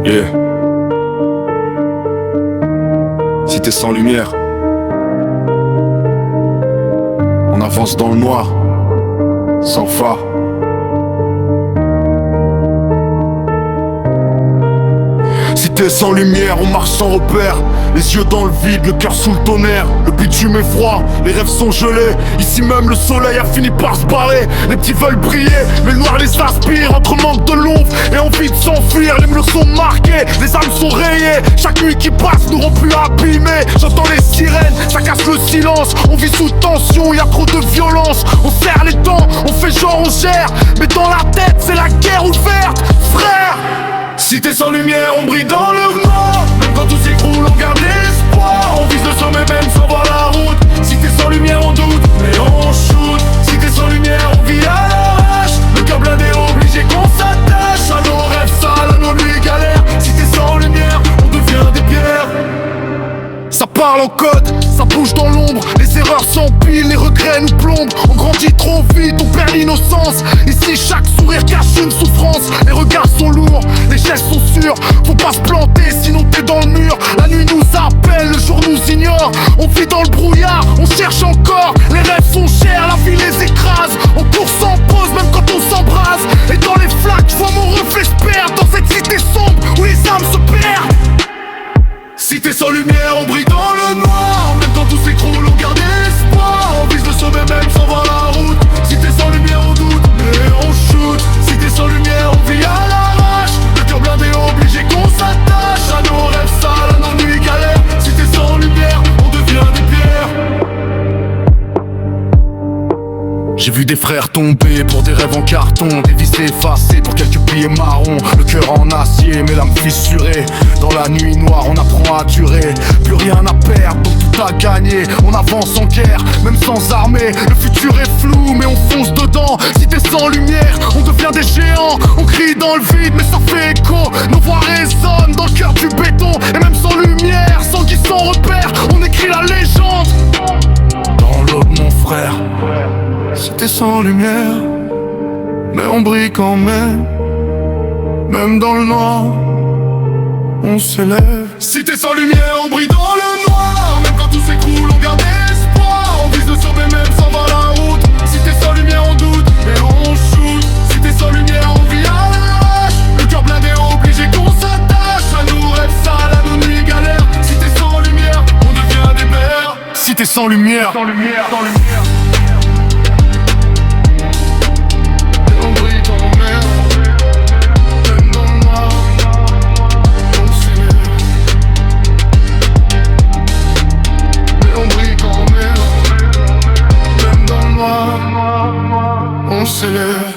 Yeah. Cité sans lumière. On avance dans le noir, sans phare. Cité sans lumière, on marche sans repère. Les yeux dans le vide, le cœur sous le tonnerre. Le bitume est froid, les rêves sont gelés. Ici même le soleil a fini par se barrer. Les petits veulent briller, mais le noir les aspire. Entre manque de l'ombre et envie de s'enfuir. Les murs sont marqués, les âmes sont rayées. Chaque nuit qui passe nous rend plus abîmés. J'entends les sirènes, ça casse le silence. On vit sous tension, y a trop de violence. On serre les dents, on fait genre on gère. Mais dans la tête c'est la guerre ouverte, frère. Cité sans lumière, on brille dans le noir. Même quand tout s'écroule, on garde l'espoir. On vise le sommet même sans voir la route. Cité sans lumière, on doute, mais on shoot. Cité sans lumière, on vit à l'arrache. Le cœur blindé, obligé qu'on s'attache à nos rêves sales, à nos nuits galères. Cité sans lumière, on devient des pierres. Ça parle en code, ça bouge dans l'ombre. Les erreurs s'empilent, les regrets nous plombent. On grandit trop vite, on perd l'innocence. Ici chaque sourire cache une souffrance. Les regards sont lourds, les gestes sont sûrs. Faut pas se planter sinon t'es dans le mur. La nuit nous appelle, le jour nous ignore. On vit dans le brouillard, on cherche encore. Les rêves sont chers, la vie les écrase. On court sans pause même quand on s'embrase. Et dans les flaques, je vois mon reflet, je perds. Dans cette cité sombre où les âmes se perdent. Cité sans lumière, on brille dans le noir. Même quand tout s'écroule, on garde espoir. On vise le sommet même sans voir la route. Cité sans lumière, on doute, mais on shoot. Cité sans lumière, on vit à l'arrache. Le cœur blindé, obligé qu'on s'attache à nos rêves sales, à nos nuits galères. Cité sans lumière, on devient des pierres. J'ai vu des frères tomber pour des rêves en carton, des vis effacées pour quelques billets marrons. Le cœur en acier, mais l'âme fissurée. Dans la nuit noire, on apprend à durer. Plus rien à perdre, donc tout à gagner. On avance en guerre, même sans armée. Le futur est flou, mais on fonce dedans. Cité sans lumière, on devient des géants. On crie dans le vide, mais ça fait écho. Nos voix résonnent dans le cœur du béton. Et même sans lumière, sans guide, sans repère, on écrit la légende. Dans l'aube, mon frère. Cité sans lumière, mais on brille quand même. Même dans le noir, on s'élève. Cité sans lumière, on brille dans le noir. Même quand tout s'écroule, on garde espoir. On vise le sommet même sans voir la route. Cité sans lumière, on doute, mais on shoot. Cité sans lumière, on vit à l'arrache. Le cœur blindé, obligé qu'on s'attache à nos rêves sales, à nos nuits galères. Cité sans lumière, on devient des mères. Cité sans lumière, sans lumière, sans lumière. On s'élève.